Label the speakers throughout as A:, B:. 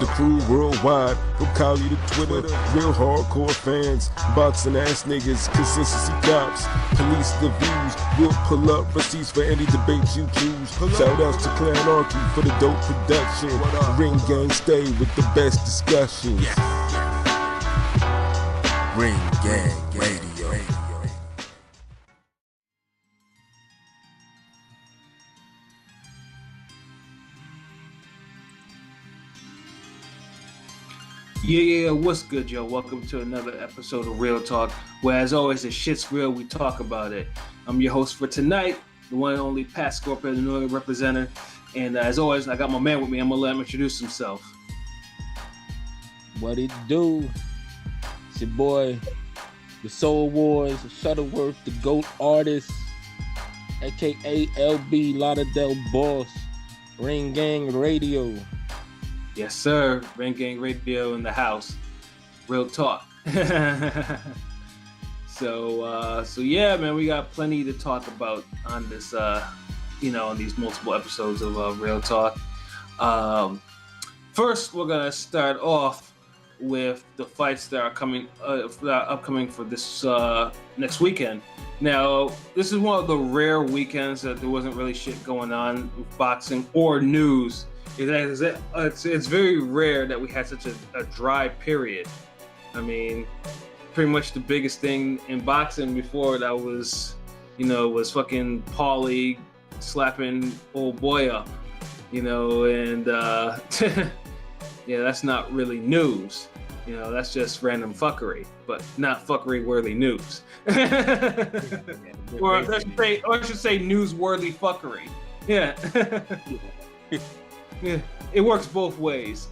A: The crew worldwide, from Cali to Twitter, real hardcore fans, boxing ass niggas, consistency cops, police the views, we'll pull up receipts for any debate you choose. Shout outs to Clan Archie for the dope production. Ring Gang stay with the best discussions. Ring Gang Radio.
B: Yeah, what's good, yo? Welcome to another episode of Real Talk, where as always, the shit's real, we talk about it. I'm your host for tonight, the one and only Patscorpio Shutterworth representative, and as always, I got my man with me. I'm gonna let him introduce himself.
C: What it do? It's your boy, the Soul Wars, Shutterworth da Gawd artist, aka LB Lauderdale Boss, Ring Gang Radio.
B: Yes, sir. Ring Gang Radio in the house. Real talk. So yeah, man, we got plenty to talk about on this, on these multiple episodes of Real Talk. First, we're gonna start off with the fights that are upcoming for this next weekend. Now, this is one of the rare weekends that there wasn't really shit going on with boxing or news. It's very rare that we had such a dry period. I mean, pretty much the biggest thing in boxing before that was fucking Paulie slapping old boy up, and yeah, that's not really news. That's just random fuckery, but not fuckery-worthy news. or I should say newsworthy fuckery. Yeah. Yeah, it works both ways.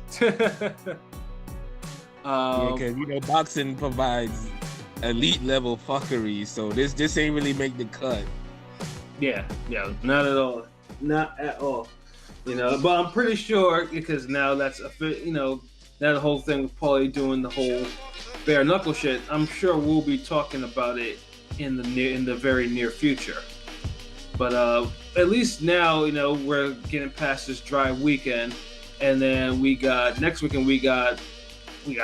C: Because boxing provides elite level fuckery, so this ain't really make the cut.
B: Yeah, not at all, but I'm pretty sure because now that's now the whole thing with Paulie doing the whole bare knuckle shit. I'm sure we'll be talking about it in the very near future. But at least now, we're getting past this dry weekend, and then next weekend we got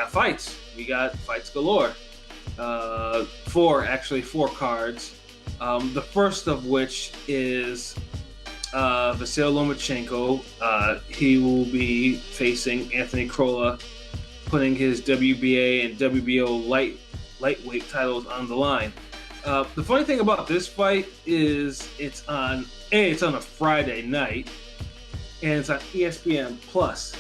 B: fights. We got fights galore. Four cards. The first of which is Vasyl Lomachenko. He will be facing Anthony Crolla, putting his WBA and WBO lightweight titles on the line. The funny thing about this fight is it's on a Friday night, and it's on ESPN Plus.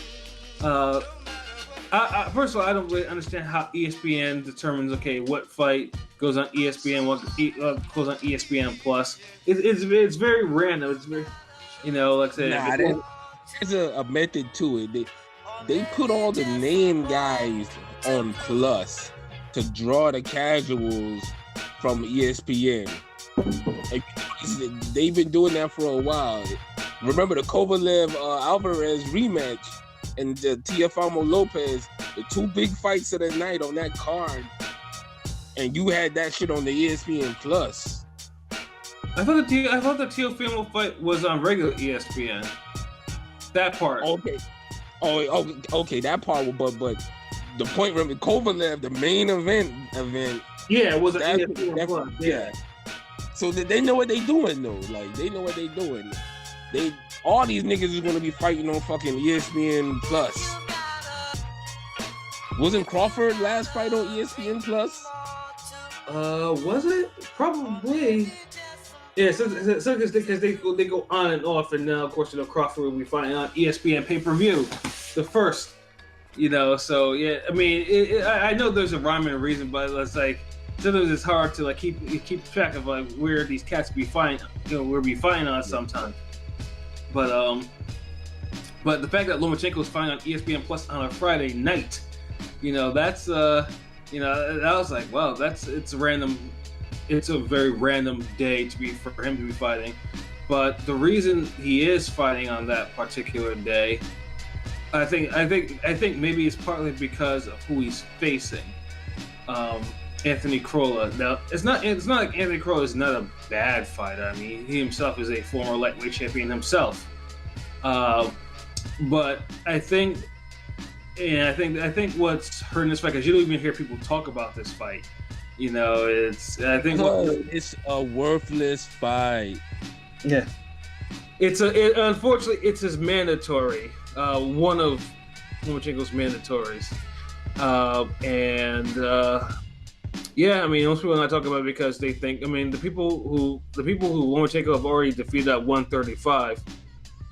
B: First of all, I don't really understand how ESPN determines what fight goes on ESPN, what goes on ESPN Plus. It's very random. It's very, like I said.
C: There's a method to it. They put all the name guys on Plus to draw the casuals from ESPN. They've been doing that for a while. Remember the Kovalev Alvarez rematch and the Teofimo Lopez, the two big fights of the night on that card, and you had that shit on the ESPN Plus.
B: I thought the Teofimo fight was on regular ESPN. That part.
C: Okay. Okay, that part. But the point, remember Kovalev, the main event.
B: Yeah, it was an ESPN Plus.
C: Yeah. So they know what they doing though. Like they know what they doing. All these niggas is gonna be fighting on fucking ESPN Plus. Wasn't Crawford last fight on ESPN Plus?
B: Was it? Probably. Yeah, so because they go on and off, and now of course Crawford will be fighting on ESPN pay-per-view, the first. So yeah, I mean, I know there's a rhyme and a reason, but it's like sometimes it's hard to keep track of where these cats be fighting, we'll be fighting on sometimes. But the fact that Lomachenko is fighting on ESPN Plus on a Friday night, that's I was like, wow, it's random. It's a very random day for him to be fighting. But the reason he is fighting on that particular day, I think maybe it's partly because of who he's facing. Anthony Crolla. Now, it's not like Anthony Crolla is not a bad fighter. I mean, he himself is a former lightweight champion himself. But I think I think what's hurting this fight, because you don't even hear people talk about this fight. You know, it's
C: a worthless fight.
B: Yeah, unfortunately it's his mandatory. One of Lomachenko's mandatories, yeah, I mean, most people not talk about it because they think. I mean, the people who Lomachenko have already defeated at 135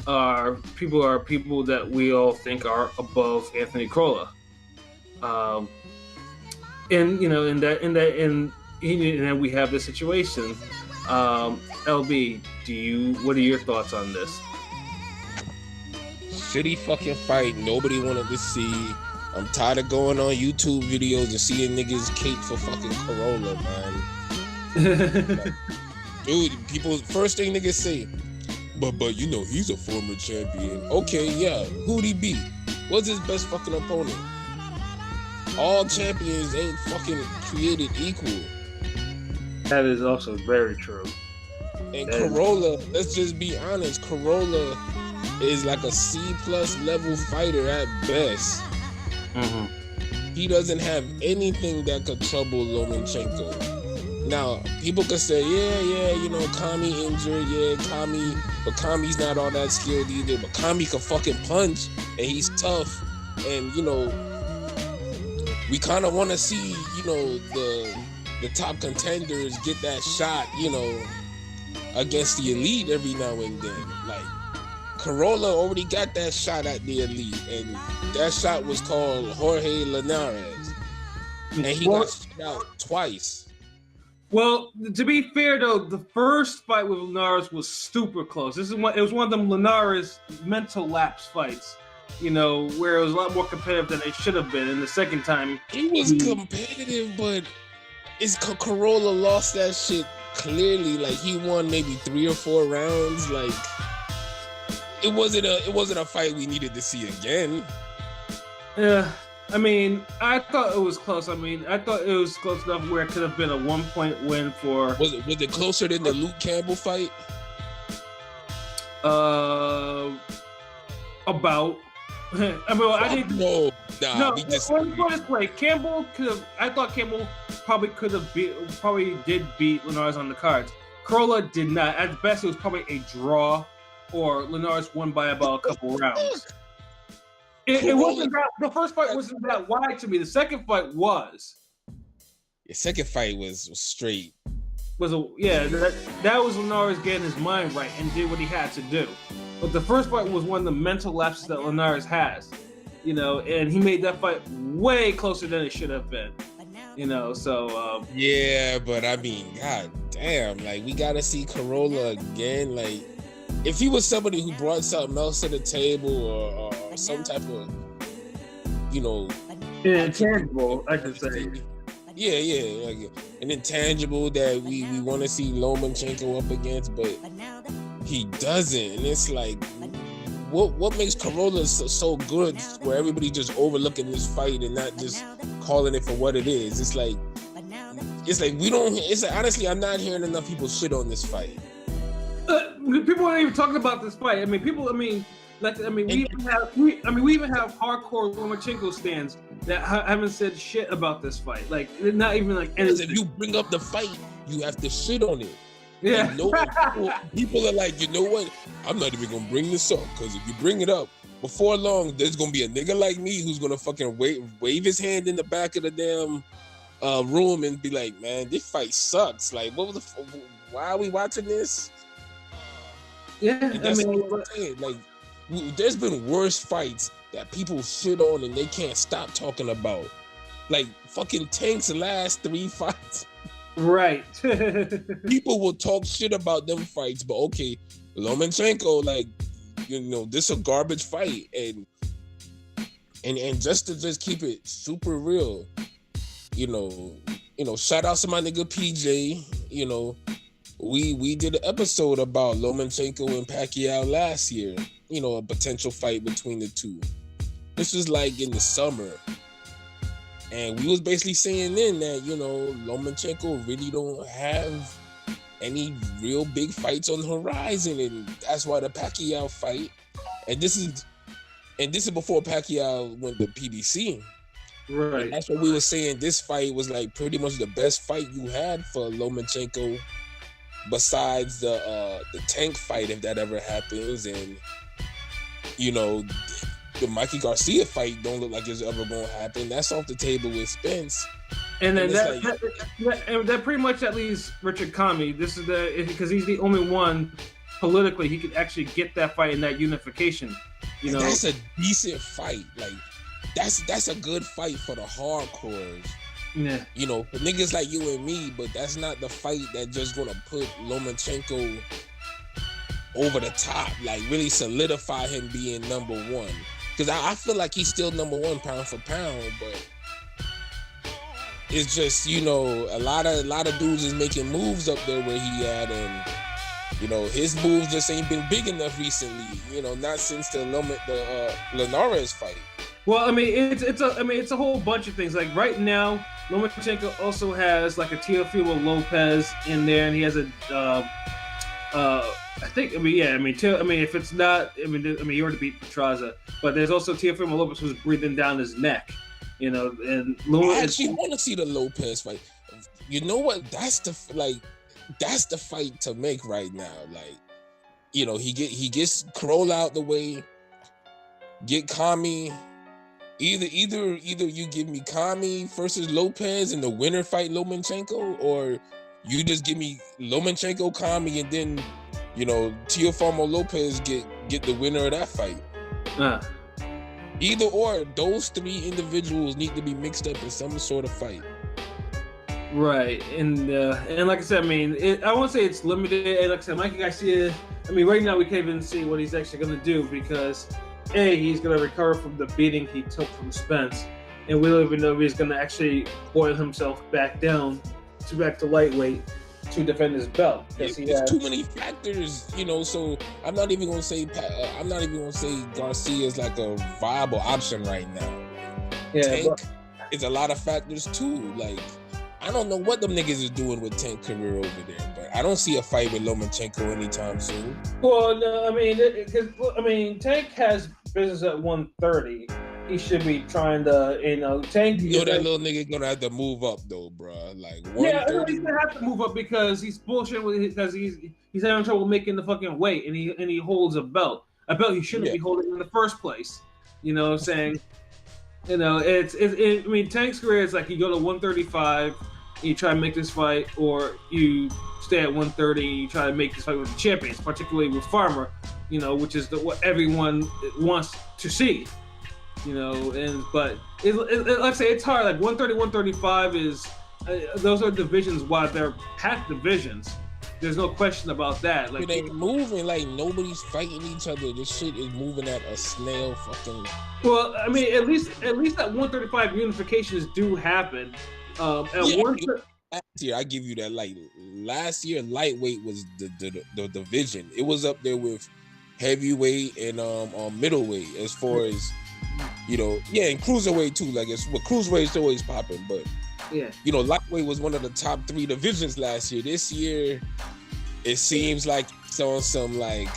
B: are people that we all think are above Anthony Crolla. And you know, and then we have this situation. LB, what are your thoughts on this?
C: Shitty fucking fight. Nobody wanted to see. I'm tired of going on YouTube videos and seeing niggas cape for fucking Crolla, man. Like, dude, people, first thing niggas say, but you know, he's a former champion. Okay, yeah, who'd he beat? What's his best fucking opponent? All champions ain't fucking created equal.
B: That is also very true.
C: And Crolla, let's just be honest, Crolla is like a C+ level fighter at best. Mm-hmm. He doesn't have anything that could trouble Lomachenko. Now, people could say, yeah, you know, Kami injured, but Kami's not all that skilled either. But Kami can fucking punch, and he's tough. And, you know, we kind of want to see, you know, the top contenders get that shot, you know, against the elite every now and then. Like, Crolla already got that shot at the elite, and that shot was called Jorge Linares, and he got shot out twice.
B: Well, to be fair though, the first fight with Linares was super close. It was one of them Linares mental lapse fights, you know, where it was a lot more competitive than it should have been. And the second time,
C: it was competitive, but Crolla lost that shit clearly. Like, he won maybe 3 or 4 rounds. Like, it wasn't a fight we needed to see again.
B: Yeah, I mean, I thought it was close. I mean, I thought it was close enough where it could have been a 1-point win for.
C: Was it closer than the Luke Campbell fight?
B: About. I mean, I didn't.
C: No.
B: We just. This way, Campbell could have. I thought Campbell probably did beat Linares on the cards. Crolla did not. At best, it was probably a draw, or Linares won by about a couple rounds. It wasn't that. The first fight wasn't that wide to me. The second fight was.
C: The second fight was straight.
B: That was Linares getting his mind right and did what he had to do. But the first fight was one of the mental lapses that Linares has, you know, and he made that fight way closer than it should have been, you know. So
C: yeah, but I mean, god damn, like, we gotta see Crolla again. Like, if he was somebody who brought something else to the table or some type of, you know,
B: intangible, I could say.
C: Yeah, like an intangible that we want to see Lomachenko up against, but he doesn't. And it's like, what makes Crolla so good where everybody just overlooking this fight and not just calling it for what it is? It's like we don't. It's like, honestly, I'm not hearing enough people shit on this fight.
B: People aren't even talking about this fight. We even have hardcore Lomachenko stands that haven't said shit about this fight. Like, not even like anything.
C: If you bring up the fight, you have to shit on it.
B: Yeah.
C: People are like, you know what? I'm not even gonna bring this up, because if you bring it up, before long, there's gonna be a nigga like me who's gonna fucking wave his hand in the back of the damn room and be like, man, this fight sucks. Like, why are we watching this?
B: Yeah,
C: like, there's been worse fights that people shit on and they can't stop talking about. Like, fucking Tank's last 3 fights.
B: Right.
C: People will talk shit about them fights, but okay, Lomachenko, like, you know, this a garbage fight, and just to keep it super real, you know, shout out to my nigga PJ. You know, we did an episode about Lomachenko and Pacquiao last year. You know, a potential fight between the two. This was like in the summer. And we was basically saying then that, you know, Lomachenko really don't have any real big fights on the horizon. And that's why the Pacquiao fight. And this is And this is before Pacquiao went to PBC.
B: Right.
C: And that's what we were saying. This fight was like pretty much the best fight you had for Lomachenko, besides the Tank fight, if that ever happens. And you know, the Mikey Garcia fight don't look like it's ever going to happen. That's off the table with Spence.
B: And then that pretty much at least Richard Kami. This is because he's the only one politically he could actually get that fight in that unification. You know,
C: that's a decent fight. Like that's a good fight for the hardcores.
B: Yeah.
C: You know, for niggas like you and me, but that's not the fight that just gonna put Lomachenko over the top, like really solidify him being number one. Because I feel like he's still number one pound for pound, but it's just, you know, a lot of dudes is making moves up there where he at, and you know, his moves just ain't been big enough recently. You know, not since the Linares fight.
B: Well, I mean, it's a whole bunch of things. Like right now, Lomachenko also has like a Teofimo Lopez in there, and he has a if it's not, he already beat Petraza, but there's also Teofimo Lopez who's breathing down his neck, you know, and
C: I actually want to see the Lopez fight. You know what? That's the fight to make right now. Like, you know, he gets Crolla out the way, get Kami. Either you give me Kami versus Lopez and the winner fight Lomachenko, or you just give me Lomachenko, Kami, and then, you know, Teofimo Lopez get the winner of that fight. Either or, those three individuals need to be mixed up in some sort of fight.
B: Right, and like I said, I mean, I won't say it's limited. And like I said, Mikey Garcia, I mean, right now we can't even see what he's actually going to do because he's going to recover from the beating he took from Spence, and we don't even know if he's going to actually boil himself back down back to lightweight to defend his belt.
C: There's too many factors, you know. So I'm not even gonna say Garcia is like a viable option right now. Yeah, Tank is a lot of factors too. Like, I don't know what them niggas is doing with Tank career over there, but I don't see a fight with Lomachenko anytime soon.
B: Well, no, I mean, Tank has business at 130. He should be trying to, you know, Tank.
C: You know, that little nigga gonna have to move up though, bro. Like,
B: yeah, he's gonna have to move up because he's bullshit because he's having trouble making the fucking weight, and he holds a belt he shouldn't be holding in the first place. You know what I'm saying? You know, I mean, Tank's career is like you go to 135, you try to make this fight, or you stay at 130 and you try to make this fight with the champions, particularly with Farmer, you know, which is what everyone wants to see. You know, but like I say, it's hard. Like 130, 135 is those are divisions. While they're packed divisions, there's no question about that. Like
C: they moving, like nobody's fighting each other. This shit is moving at a snail fucking.
B: Well, I mean, at least that 135 unifications do happen. Last
C: year, I give you that. Like last year, lightweight was the division. It was up there with heavyweight and middleweight as far as. You know, and cruiserweight too. Like cruiserweight's always popping, but you know, lightweight was one of the top 3 divisions last year. This year, it seems like it's on some like.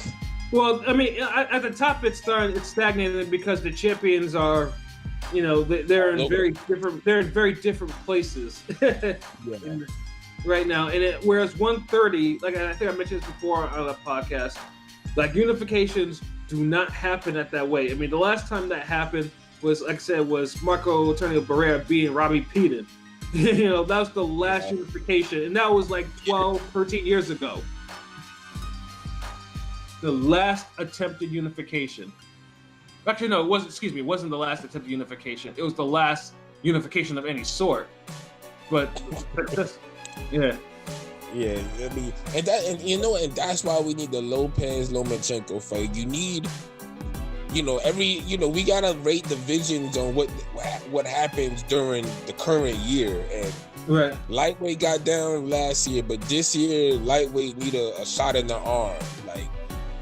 B: Well, I mean, at the top, it's stagnated because the champions are, you know, they're in very different places right now. And whereas 130, like I think I mentioned this before on the podcast, like unifications do not happen at that way. I mean, the last time that happened was, like I said, was Marco Antonio Barrera beating Robbie Peden. You know, that was the last unification, and that was like 12, 13 years ago. The last attempted unification. Actually, no, it wasn't. Excuse me, it wasn't the last attempted unification. It was the last unification of any sort. But yeah.
C: Yeah, I mean, and that's why we need the Lopez Lomachenko fight. You need, you know, we gotta rate divisions on what happens during the current year. And lightweight got down last year, but this year lightweight need a shot in the arm. Like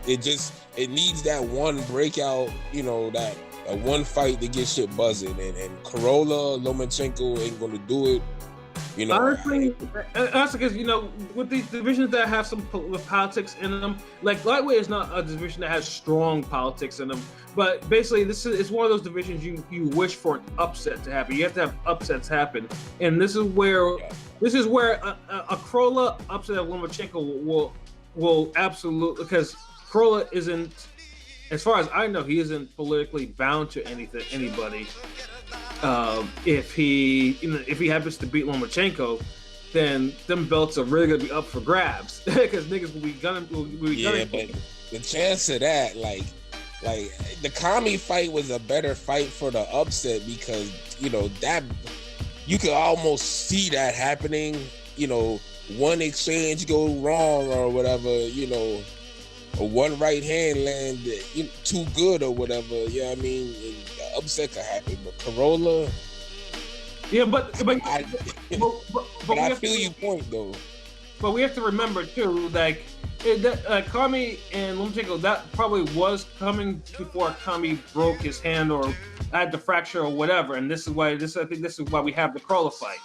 C: it needs that one breakout, you know, that one fight to get shit buzzing. And Crolla Lomachenko ain't gonna do it. You know,
B: honestly, because with these divisions that have some politics in them, like lightweight is not a division that has strong politics in them. But basically, it's one of those divisions you wish for an upset to happen. You have to have upsets happen, and this is where a Crolla upset of Lomachenko will absolutely, because Crolla isn't, as far as I know, he isn't politically bound to anybody. If he happens to beat Lomachenko, then them belts are really gonna be up for grabs because niggas will be gunning.
C: But the chance of that, like the Kami fight was a better fight for the upset because that you could almost see that happening. One exchange go wrong or whatever. Or one right hand land too good or whatever. I mean, the upset could happen. But Crolla,
B: but
C: I feel your point though.
B: But we have to remember too, like Kami and Lomachenko, that probably was coming before Kami broke his hand or had the fracture or whatever. And this is why I think this is why we have the Crolla fight.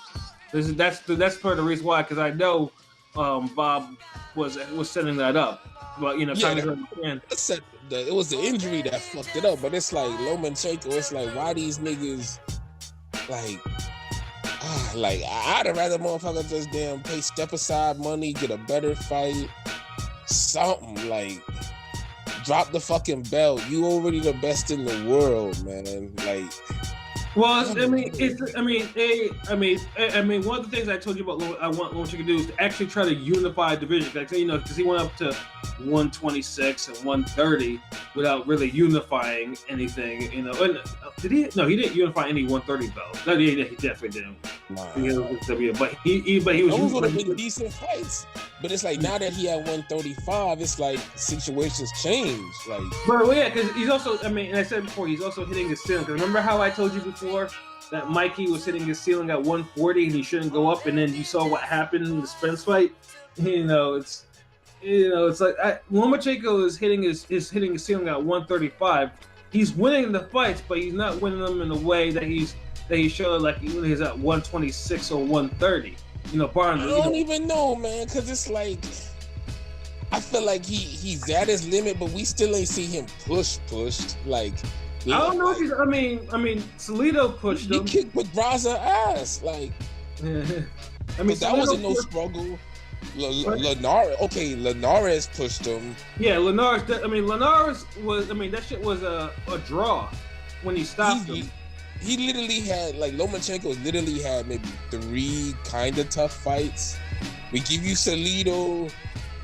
B: That's part of the reason why, because I know Bob was setting that up. But it
C: was the injury that fucked it up. But it's like Lomachenko. It's like, why these niggas like I'd rather motherfucker just damn pay step aside money, get a better fight, something like drop the fucking belt. You already the best in the world, man. Like.
B: Well, one of the things I told you about I want Lomachenko to do is to actually try to unify a division. Like, because he went up to 126 and 130 without really unifying anything. And, did he? No, he didn't unify any 130 belts. No, he definitely didn't.
C: Nah.
B: But he was.
C: Those would have been decent fights. But it's like now that he had 135, it's like situations change. Like,
B: but yeah, because he's also. And I said before, he's also hitting his ceiling. Because remember how I told you before that Mikey was hitting his ceiling at 140 and he shouldn't go up, and then you saw what happened in the Spence fight. It's like Lomachenko is hitting his ceiling at 135. He's winning the fights, but he's not winning them in a way that he showed like he's at 126 or 130. I
C: don't even know, man, because it's like I feel like he's at his limit, but we still ain't see him pushed. Like
B: I don't know if he's. Salido pushed him.
C: He kicked Pedraza ass, like.
B: But
C: that wasn't no struggle. Linares pushed him.
B: Yeah, Linares was. That shit was a draw when he stopped him.
C: He literally had, like, Lomachenko literally had maybe 3 kind of tough fights. We give you Salido,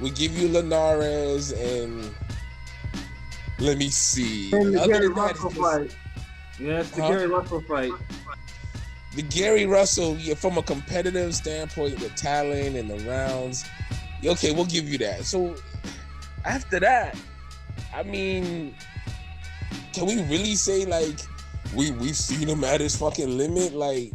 C: we give you Linares, and let me see.
B: And the Gary Russell fight. Yes, the Gary Russell fight.
C: The Gary Russell, from a competitive standpoint, the talent and the rounds, okay, we'll give you that. So after that, can we really say like we've seen him at his fucking limit? Like,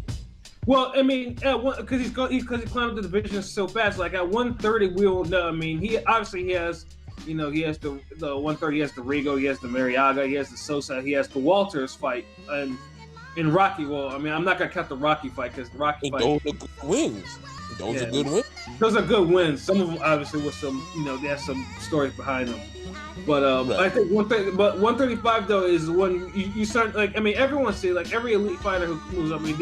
B: well, because he climbed the division so fast. Like at 130, we don't know. He obviously has. He has the 130. He has the Rigo. He has the Mariaga. He has the Sosa. He has the Walters fight. And in Rocky, I'm not gonna count the Rocky fight because the Rocky fight.
C: Those are good wins. Those are good wins.
B: Those are good wins. Some of them obviously with some, they have some stories behind them. But right. I think 135 though is when you start like everyone see like every elite fighter who moves up. They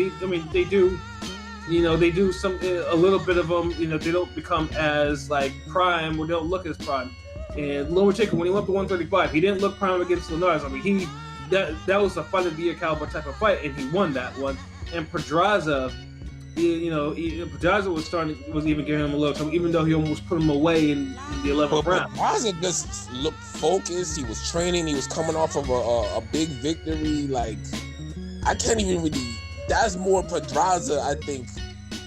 B: do. They do a little bit of them. They don't become as like prime or they don't look as prime. And Lomachenko, when he went up to 135, he didn't look prime against Linares. That was a fight of the year caliber type of fight, and he won that one. And Pedraza, Pedraza was even giving him a little trouble, even though he almost put him away in the 11th round.
C: Pedraza just looked focused. He was training. He was coming off of a big victory. Like, I can't even really. That's more Pedraza, I think,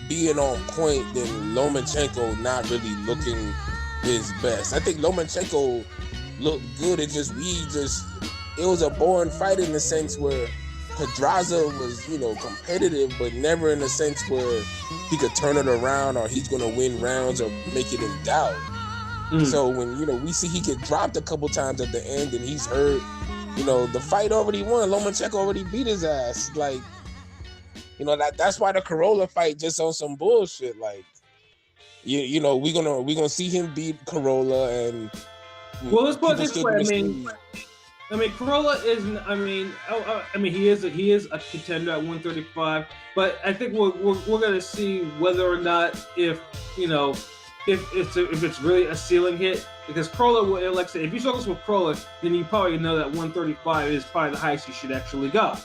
C: being on point than Lomachenko not really looking his best. I think Lomachenko looked good. It was a boring fight in the sense where Pedraza was, competitive, but never in the sense where he could turn it around or he's going to win rounds or make it in doubt. So when, we see he get dropped a couple times at the end and he's hurt, the fight already won. Lomachenko already beat his ass. Like, You know, that's why the Crolla fight just on some bullshit. Like, you know, we're gonna see him beat Crolla, and
B: well, let's put it this way. I mean, Crolla is. I mean, he is a contender at 135. But I think we're gonna see whether or not if it's really a ceiling hit, because Crolla, like I said, if you focus with Crolla, then you probably know that 135 is probably the highest he should actually go.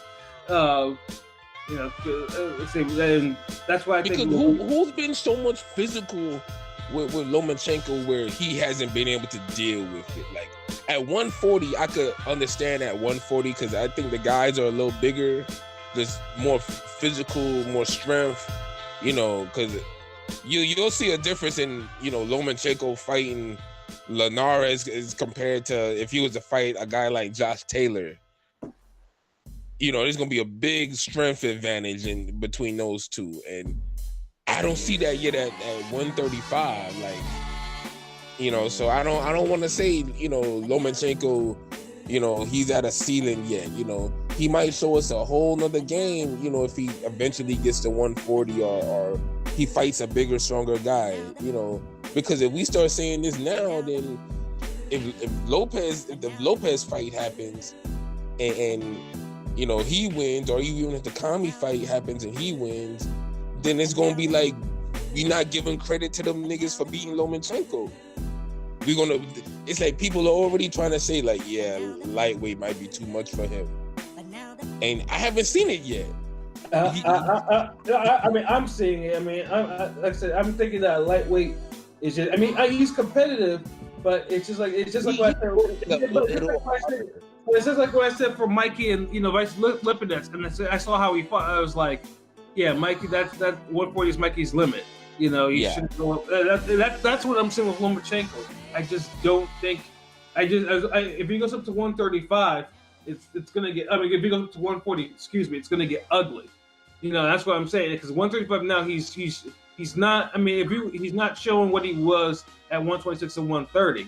B: Let's say, and that's why I think
C: who's been so much physical with Lomachenko where he hasn't been able to deal with it. Like at 140, I could understand at 140 because I think the guys are a little bigger, there's more physical, more strength. You know, because you'll see a difference in Lomachenko fighting Linares as compared to if he was to fight a guy like Josh Taylor. There's gonna be a big strength advantage in between those two, and I don't see that yet at 135. Like, so I don't want to say Lomachenko, he's at a ceiling yet. He might show us a whole nother game. If he eventually gets to 140 or he fights a bigger, stronger guy. Because if we start saying this now, then if the Lopez fight happens and he wins, or even if the Kami fight happens and he wins, then it's gonna be like we're not giving credit to them niggas for beating Lomachenko. It's like people are already trying to say like, yeah, lightweight might be too much for him, and I haven't seen it yet.
B: I mean, I'm seeing it. I mean, like I said, I'm thinking that lightweight is just. I mean, he's competitive, but it's just like what I said. It's just like what I said for Mikey and Vasyl Lomachenko, and I saw how he fought. I was like, yeah, Mikey, that 140 is Mikey's limit. He shouldn't go. That's what I'm saying with Lomachenko. I just don't think. If he goes up to 135, it's gonna get. I mean, if he goes up to 140, it's gonna get ugly. That's what I'm saying, because 135 now he's not. I mean, he's not showing what he was at 126 and 130.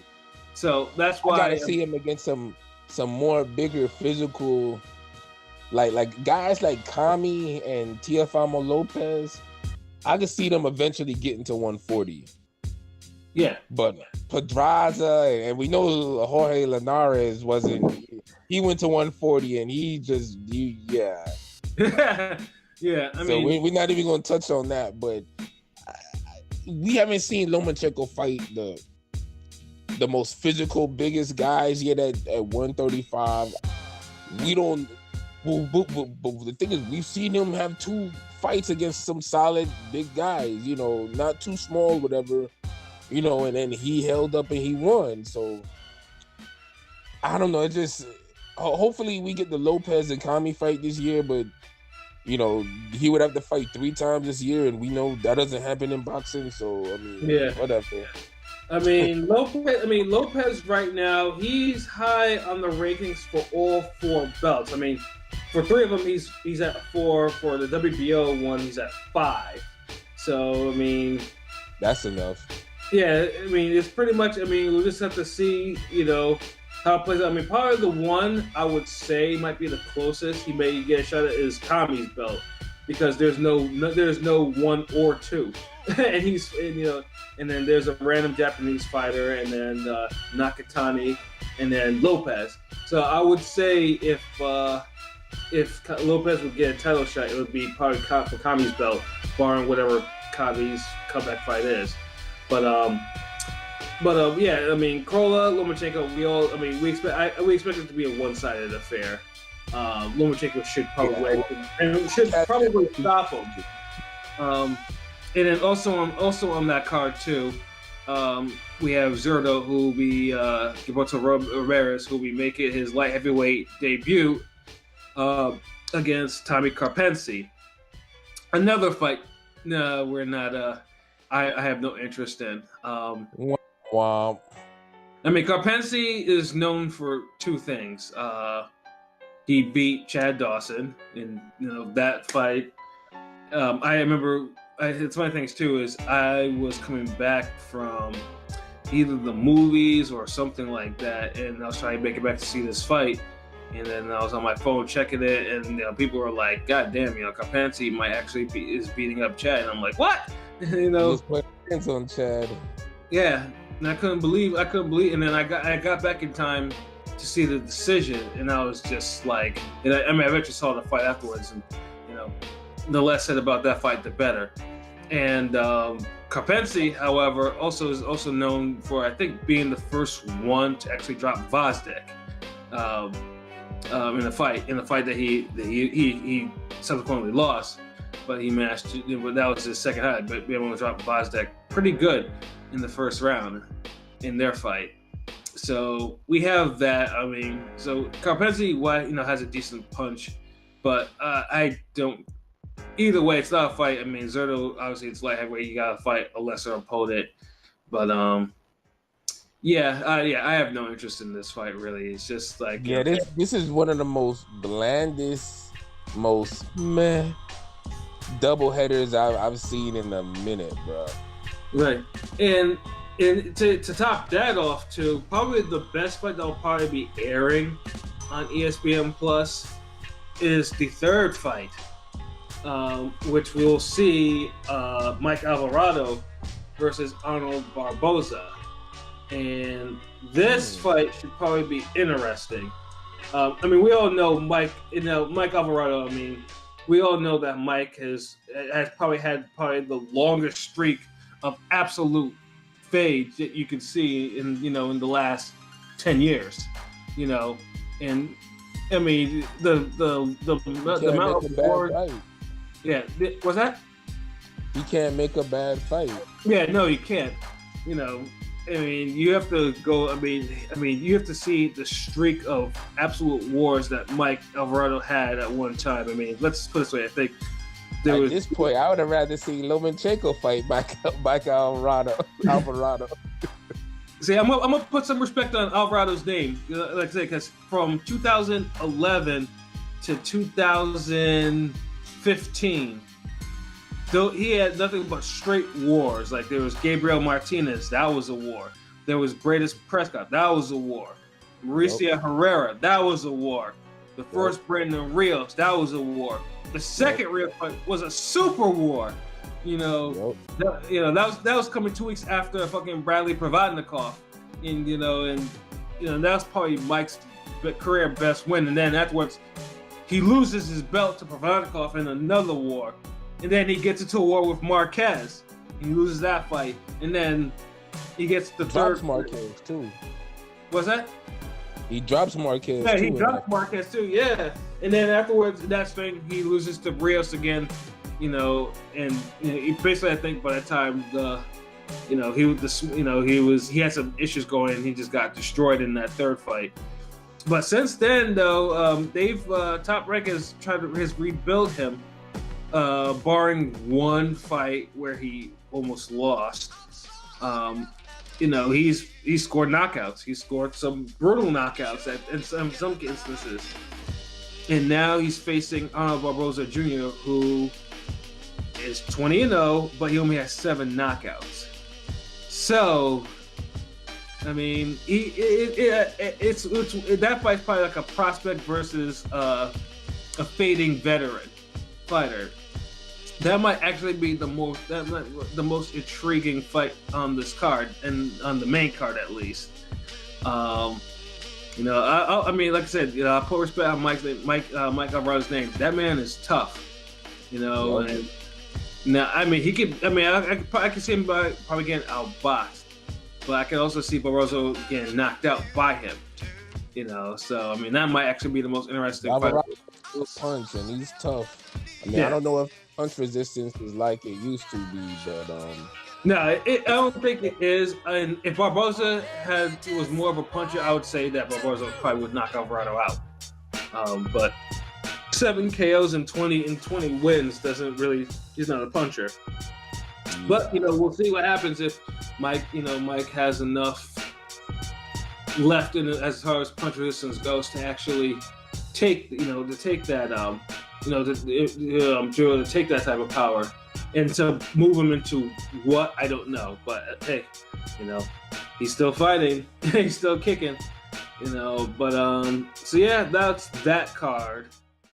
B: So that's why
C: I gotta see him against some more bigger physical, like guys like Kami and Teofimo Lopez. I could see them eventually getting to 140.
B: Yeah,
C: but Pedraza and we know Jorge Linares wasn't. He went to 140 and yeah.
B: Yeah. I
C: mean,
B: we're
C: not even going to touch on that, but we haven't seen Lomachenko fight the most physical, biggest guys yet at 135. We don't. But the thing is, we've seen him have 2 fights against some solid big guys. Not too small, whatever. And then he held up and he won. So I don't know. It just hopefully we get the Lopez and Kami fight this year, but he would have to fight 3 times this year, and we know that doesn't happen in boxing. So I mean, whatever.
B: I mean, Lopez right now, he's high on the rankings for all 4 belts. I mean, for 3 of them, he's at 4. For the WBO one, he's at 5. So I mean,
C: that's enough.
B: Yeah, I mean, it's pretty much. I mean, we'll just have to see, how it plays out. I mean, probably the one I would say might be the closest he may get a shot at is Kami's belt, because there's no 1 or 2, and then there's a random Japanese fighter, and then Nakatani, and then Lopez. So I would say if Lopez would get a title shot, it would be probably for Kami's belt, barring whatever Kami's comeback fight is. But yeah, I mean, Crolla, Lomachenko, we expect it to be a one-sided affair. Lomachenko should probably stop him. And then also on that card too, we have Zurdo, who will be Gilberto Ramirez, who will be making his light heavyweight debut against Tommy Karpency. Another fight. No, we're not. I have no interest in.
C: Wow.
B: I mean, Karpency is known for 2 things. He beat Chad Dawson in that fight. I remember. It's one of the things too is I was coming back from either the movies or something like that, and I was trying to make it back to see this fight. And then I was on my phone checking it, and people were like, "God damn, Karpency might actually is beating up Chad." And I'm like, "What?"
C: He was putting hands on Chad.
B: Yeah, and I couldn't believe. And then I got back in time to see the decision, and I was just like, I eventually saw the fight afterwards, and the less said about that fight, the better. And Karpency, however, is also known for, I think, being the first one to actually drop Vazdek. In the fight that he subsequently lost, but he managed to. That was his second highlight, but being able to drop Vazdek pretty good in the first round in their fight. So we have that. So Karpency, has a decent punch, but I don't. Either way, it's not a fight. Zurdo, obviously, it's light heavyweight. You gotta fight a lesser opponent, but I have no interest in this fight, really. It's just like...
C: Yeah, this is one of the most blandest, most meh double headers I've seen in a minute, bro.
B: Right. And to top that off, too, probably the best fight that'll probably be airing on ESPN Plus is the third fight, which we'll see Mike Alvarado versus Arnold Barboza. And this fight should probably be interesting. We all know Mike. Mike Alvarado. We all know that Mike has probably had the longest streak of absolute fade that you can see in the last 10 years. And the amount of wars. Yeah, what's that?
C: You can't make a bad fight.
B: Yeah, no, you can't. You have to go. You have to see the streak of absolute wars that Mike Alvarado had at one time. Let's put it this way. I think
C: at this point, I would have rather see Lomachenko fight Mike Alvarado.
B: See, I'm gonna put some respect on Alvarado's name, like I say, because from 2011 to 2015. Though he had nothing but straight wars. Like there was Gabriel Martinez, that was a war. There was Bradis Prescott, that was a war. Mauricio Herrera, that was a war. The first Brandon Rios, that was a war. The second Rios fight was a super war. That was coming 2 weeks after fucking Bradley Provodnikov, and that was probably Mike's career best win. And then afterwards, he loses his belt to Provodnikov in another war. And then he gets into a war with Marquez. He loses that fight. And then he gets the third.
C: Marquez, too.
B: What's that?
C: He drops Marquez,
B: he drops Marquez, too, yeah. And then afterwards, that thing, he loses to Rios again, he basically, I think by that time, he had some issues going, and he just got destroyed in that third fight. But since then, though, Top Rank has rebuilt him. Barring one fight where he almost lost, he scored knockouts. He scored some brutal knockouts in some instances. And now he's facing Arnold Barboza Jr., who is 20-0, but he only has 7 knockouts. So, that fight's probably like a prospect versus a fading veteran fighter. That might actually be the most intriguing fight on this card, and on the main card at least. Like I said, I put respect on Mike Alvarado's name. That man is tough, And now, he could. I can see him probably getting outboxed, but I can also see Barroso getting knocked out by him. So that might actually be the most interesting fight.
C: Punch, and he's tough. I don't know if punch resistance is like it used to be, but
B: no, I don't think it is. And if Barboza was more of a puncher, I would say that Barboza probably would knock Alvarado out. But 7 KOs and 20 wins doesn't really. He's not a puncher. Yeah. But we'll see what happens if Mike has enough left in it as far as punch resistance goes to actually take that to take that type of power and to move him into what I don't know, but hey, he's still fighting, he's still kicking, You know, but so yeah, that's that card.